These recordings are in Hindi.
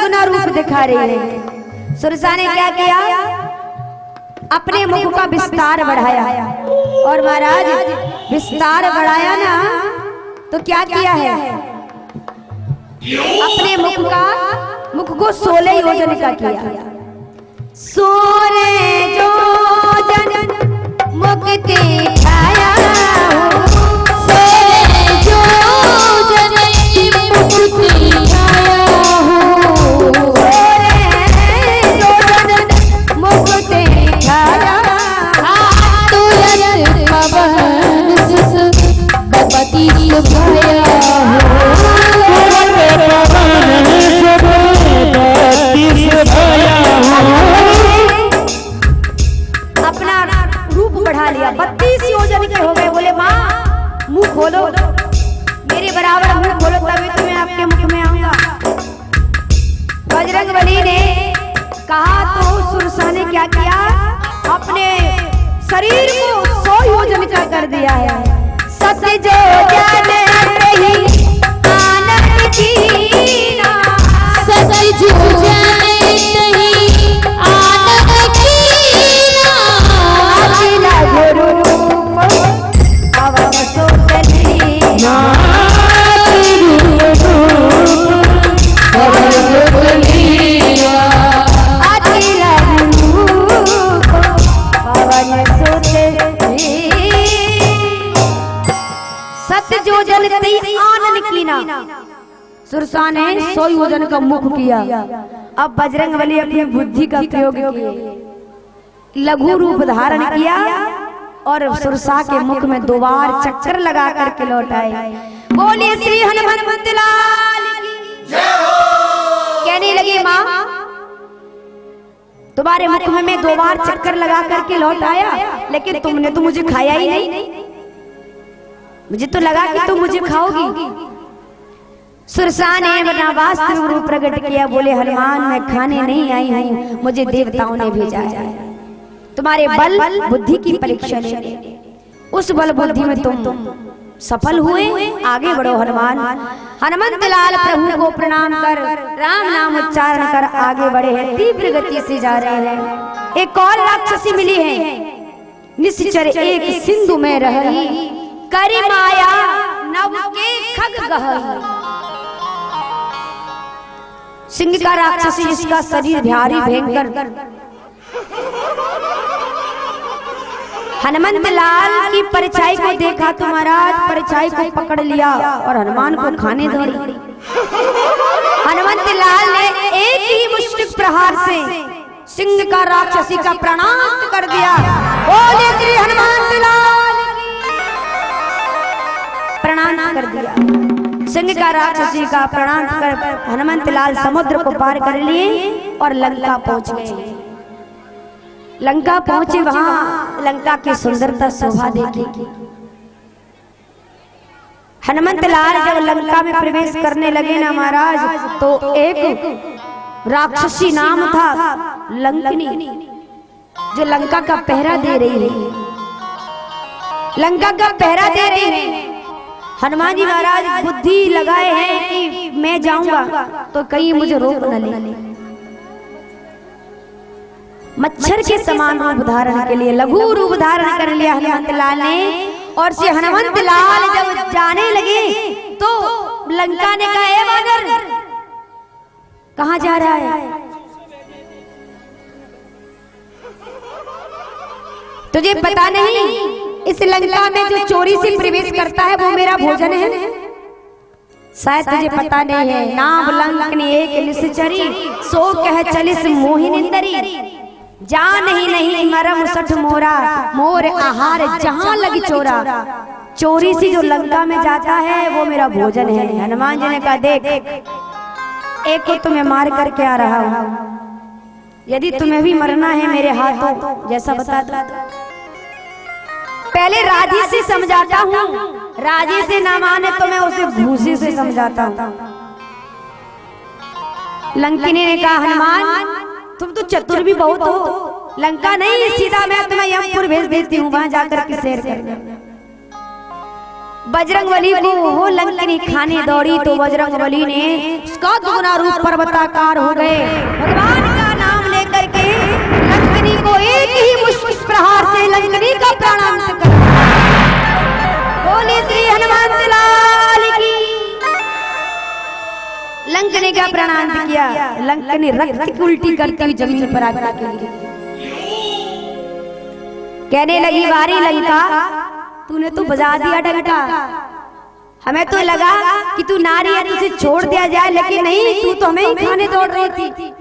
दुगना रूप दिखा रही है। सुरसा ने क्या किया, अपने मुख का विस्तार बढ़ाया, और महाराज विस्तार बढ़ाया ना तो क्या किया है, अपने मुख को 16 योजन का किया। 16 योजन मुख दिखाया हो, 16 योजन मुख दिखाया हो, 16 योजन मुख दिखाया, तुरंत पवन सुत बपति सुभाया हो, अपना रूप बढ़ा लिया। 32 योजन के हो गए। बोले माँ मुंह खोलो, मेरे बराबर मुंह खोलो, तभी तो मैं आपके मुख में आऊंगा। बजरंगबली ने कहा तो सुरसा ने क्या किया, अपने शरीर को 100 योजन का कर दिया है। सत्य जो जाने नहीं आनंद कीना, सत्य जो जाने नहीं आनंद कीना, अकेला गुरु अवम सोतली ना, अकेला गुरु पवन सोतली, सत्य जो जलती आनंद कीना। सुरसा ने 100 योजन का मुख किया। अब बजरंगबली अपनी बुद्धि का प्रयोग किए, लघु रूप धारण किया और सुरसा के मुख में 2 बार चक्कर लगा करके लौटाए। बोलिए श्री हनुमंत लाल की जय हो। कहने लगे माँ तुम्हारे मुख में मैं 2 बार चक्कर लगा करके लौटाया, लेकिन तुमने तो मुझे खाया ही नहीं, मुझे तो लगा कि तुम मुझे खाओगी। सुरसा ने अपना वास्तविक रूप प्रकट किया। बोले हनुमान मैं खाने नहीं आई हूँ, मुझे देवताओं ने भेजा है तुम्हारे बल बुद्धि की परीक्षा लेने। उस बल बुद्धि में तुम सफल हुए, आगे बढ़ो हनुमान। हनुमंत लाल प्रभु को प्रणाम कर राम नाम उच्चारण कर आगे बढ़े हैं, तीव्र गति से जा रहे हैं। एक और राक्षसी मिली है, निश्चर एक सिंधु में रही, करी माया नव के खग गहई। सिंह का राक्षसी जिसका शरीर भारी भयंकर, हनुमंत लाल की परछाई को देखा तो महाराज परछाई को पकड़ लिया और हनुमान को खाने दौड़ी। हनुमंत लाल ने एक ही मुष्टिक प्रहार से सिंह का राक्षसी का प्रणाम कर दिया। बोले श्री हनुमंत लाल की, प्रणाम कर दिया। सिंह का राक्षसी का प्रणाम कर हनुमंत लाल समुद्र को पार कर लिए और लंका पहुंच गए। लंका पहुंचे, वहां लंका की सुंदरता शोभा देखी। हनुमंत लाल जब लंका में प्रवेश करने लगे ना महाराज, तो एक राक्षसी नाम था लंकिनी, जो लंका का पहरा दे रही है, लंका का पहरा दे रही है। हनुमान जी महाराज बुद्धि लगाए हैं कि मैं जाऊंगा तो कहीं मुझे रोक न ले। मच्छर के समान रूप धारण के लिए लघु रूप धारण कर लिया हनुमंत लाल ने। और से हनुमंत लाल जब जाने लगे तो लंका ने कहा, वानर कहाँ जा रहा है, तुझे पता नहीं इस लंका में जो चोरी से प्रवेश करता है वो मेरा भोजन है। शायद तुझे पता नहीं है, नाम लंकनी एक निश्चरी, सो कह चलिस मोहिनिंदरी, जान ही नहीं मरम सठ मोरा, मोर आहार जहां लगी चोरा। चोरी से जो लंका में जाता है वो मेरा भोजन है। हनुमान जी ने कहा, देख एक को तुम्हें मार करके आ रहा हूं, यदि तुम्हें भी मरना है मेरे हाथों जैसा बता दो। पहले राजी से समझाता हूं, राजी से ना माने तो मैं उसे भूसे से समझाता हूं। लंकिनी ने कहा, हनुमान तुम तो चतुर भी बहुत हो, लंका नहीं सीधा मैं तुम्हें यमपुर भेज देती हूँ, वहां जाकर के सैर करना। बजरंगबली को वो लंकनी खाने दौड़ी तो बजरंगबली ने उसका दुगना रूप पर्वताकार हो गए। भगवान का नाम लेकर के लंकनी को एक ही मुश्किल प्रहार से लंकनी का प्राणांत कर। बोले श्री हनुमान लाल की। लंकनी का प्राणांत किया। लंकनी रक्त की उल्टी करती हुई जमीन पर आकर के कहने लगी, वारी लंका तूने तो बजा दिया डंका। हमें तो लगा कि तू नारी है, तुझे छोड़ दिया जाए, लेकिन नहीं, तू तो हमें ही खाने दौड़ रही थी।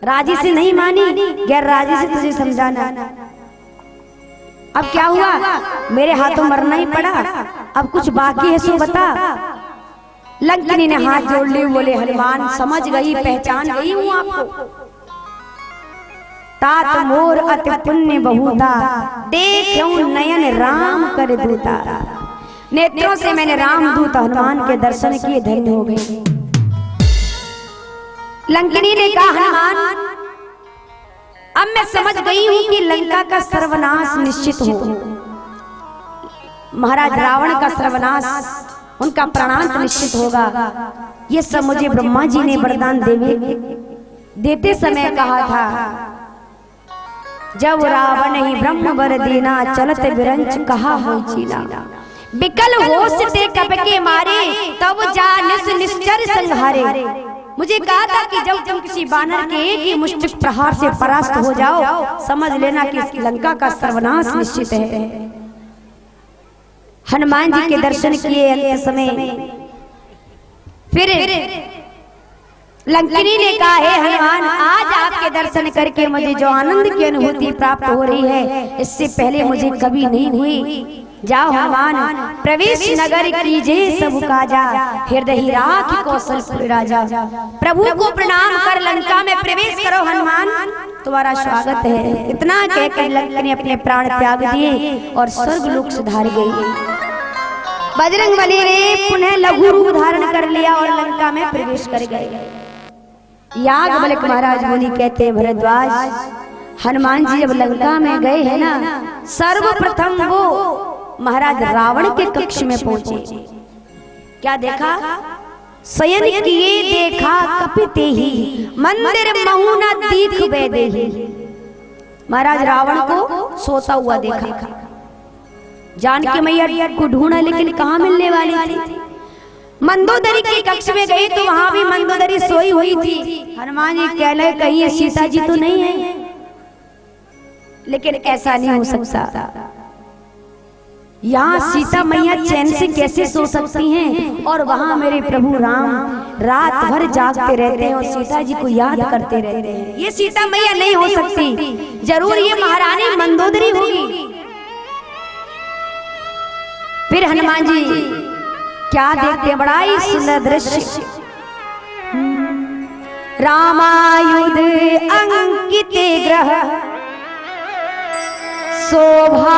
राजी से नहीं मानी, गैर राजी से तुझे समझाना। अब क्या हुआ? मेरे हाथों मरना ही पड़ा। अब कुछ बाकी है सो बता। लंकनी ने हाथ जोड़ लिए, बोले हनुमान समझ गई, पहचान गई हूँ आपको। तात मोर अति पुण्य बहुता, देखूं नयन राम कर दूता। नेत्रों से मैंने रामदूत हनुमान के दर्शन किए, धन्य हो गए। लंकनी ने कहा, हनुमान अब मैं समझ गई हूं कि लंका का सर्वनाश निश्चित हो। महाराज रावण का सर्वनाश, उनका प्राणांत निश्चित होगा। ये सब मुझे ब्रह्मा जी ने वरदान देते समय कहा था। जब रावण ही ब्रह्म वर दीना, चलत विरंच कहा हो चीना। बिकल होश ते कब के मारे, तब जानिस निश्चर संहारे। मुझे कहा था कि जब तुम किसी बानर के एक ही मुष्टिक प्रहार से परास्त हो जाओ, समझ लेना कि लंका का सर्वनाश निश्चित है। हनुमान जी के दर्शन किए अंत समय फिर लंकनी ने कहा, हे हनुमान आज आपके दर्शन करके मुझे जो आनंद की अनुभूति प्राप्त हो रही है, इससे पहले मुझे कभी नहीं हुई। जाओ हनुमान, प्रवेश नगर कीजिए सब काजा, हृदय राख कौशलपुर राजा। प्रभु को प्रणाम कर लंका में प्रवेश करो हनुमान, तुम्हारा स्वागत है। इतना कहकर लंकनी अपने प्राण त्याग दिए और स्वर्ग लोक सुधार गई। बजरंगबली ने पुनः लघु रूप धारण कर लिया और लंका में प्रवेश कर गए। याज्ञवल्क्य महाराज मुनि कहते हैं, भरद्वाज हनुमान जी जब लंका में गए हैं ना, सर्वप्रथम वो महाराज रावण के कक्ष में पहुंचे। क्या देखा? शयन किए देखा कपिते ही, मंदिर महु न दीख वैदेही। महाराज रावण को सोता हुआ देखा। जानकी मैया को ढूंढा, लेकिन कहाँ मिलने वाली थी। मंदोदरी के कक्ष में गए तो वहां भी मंदोदरी सोई हुई थी। हनुमान जी कह रहे कहीं सीता जी तो नहीं है, लेकिन ऐसा नहीं हो सकता। यहाँ सीता मैया चैन से कैसे सो सकती हैं, और वहां मेरे प्रभु राम रात भर जागते रहते हैं और सीता जी को याद करते रहते हैं। ये सीता मैया नहीं हो सकती, जरूर ये महारानी मंदोदरी होगी। फिर हनुमान जी क्या देखते, बड़ा ही सुंदर दृश्य। रामायुध अंकित ग्रह, शोभा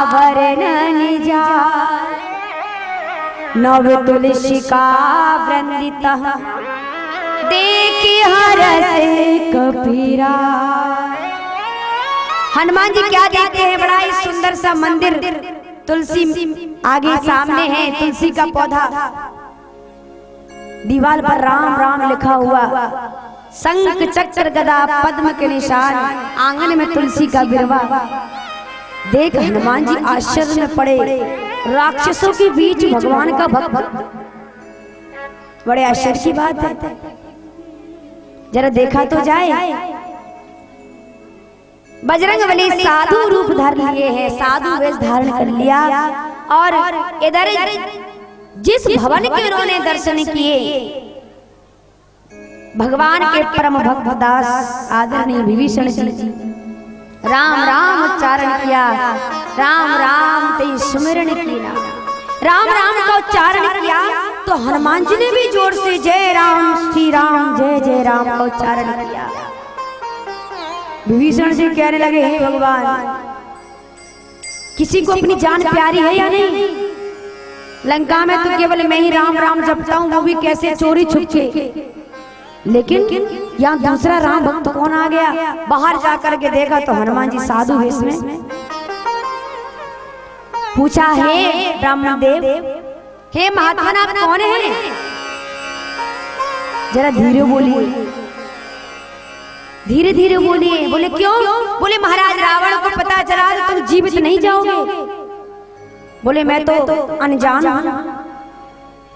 वर्णन जाय। नव तुलसी का वृंदित, देखि हरस कपीरा। हनुमान जी क्या देखते हैं, बड़ा ही सुंदर सा मंदिर, तुलसी आगे सामने है, तुलसी का पौधा, दीवार पर राम राम लिखा हुआ, शंख चक्र गदा पद्म के निशान, आंगन में तुलसी का बिरवा। देख हनुमान जी आश्चर्य में पड़े, राक्षसों के बीच भगवान का भक्त, बड़े आश्चर्य की बात है। जरा देखा तो जाए। बजरंगबली साधु रूप धर लिए हैं, साधु वेश धारण कर लिया, और इधर जिस भवन के उन्होंने दर्शन किए, भगवान के परम भक्त दास आदरणीय विभीषण जी राम राम उच्चारण किया। राम राम ते सुमिरन किया, राम राम का उच्चारण किया तो हनुमान जी ने भी जोर से जय राम श्री राम जय जय राम का उच्चारण किया। विभीषण जी कहने लगे, हे भगवान, किसी को अपनी जान प्यारी है या नहीं? लंका में तो केवल मैं ही राम राम जपता हूँ, वो भी कैसे चोरी छुपके। लेकिन यहाँ दूसरा राम भक्त कौन आ गया? बाहर जाकर के देखा तो हनुमान जी साधु वेश में। पूछा, हे ब्राह्मण देव, हे महात्मा, आप कौन है? जरा धीरे बोलिए, धीरे धीरे बोलिए। बोले क्यों? बोले महाराज रावण को पता चला तो तुम जीवित नहीं जाओगे। बोले मैं तो अनजान हूं,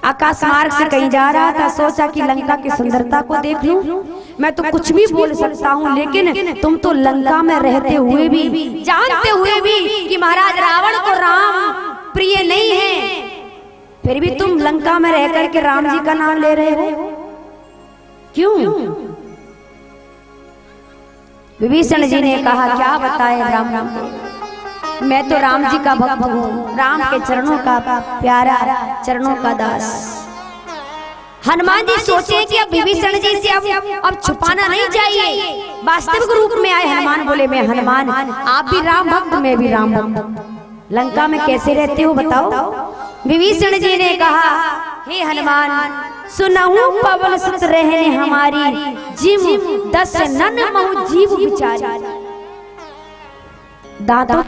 आकाश मार्ग से कहीं जा रहा था, सोचा कि लंका की सुंदरता को देख लूं। मैं तो कुछ भी बोल सकता हूं, लेकिन तुम तो लंका में रहते हुए भी, जानते हुए भी कि महाराज रावण को राम प्रिय नहीं है, फिर भी तुम लंका में रह करके राम जी का नाम ले रहे हो, क्यों? विभीषण जी ने कहा, क्या बताए ब्राह्मण, मैं तो राम जी का भक्त हूँ, राम के चरणों का प्यारा, चरणों का दास। हनुमान जी सोचे कि अब विभीषण जी से अब छुपाना नहीं चाहिए, वास्तविक रूप में आए हनुमान। बोले मैं हनुमान, आप भी राम भक्त, मैं भी राम भक्त, लंका में कैसे रहते हो बताओ? विभीषण जी ने कहा, हे हनुमान, सुनहु पवन सुत रहने हमारी, जिम 10 नन महु जीव बिचारी। दांतों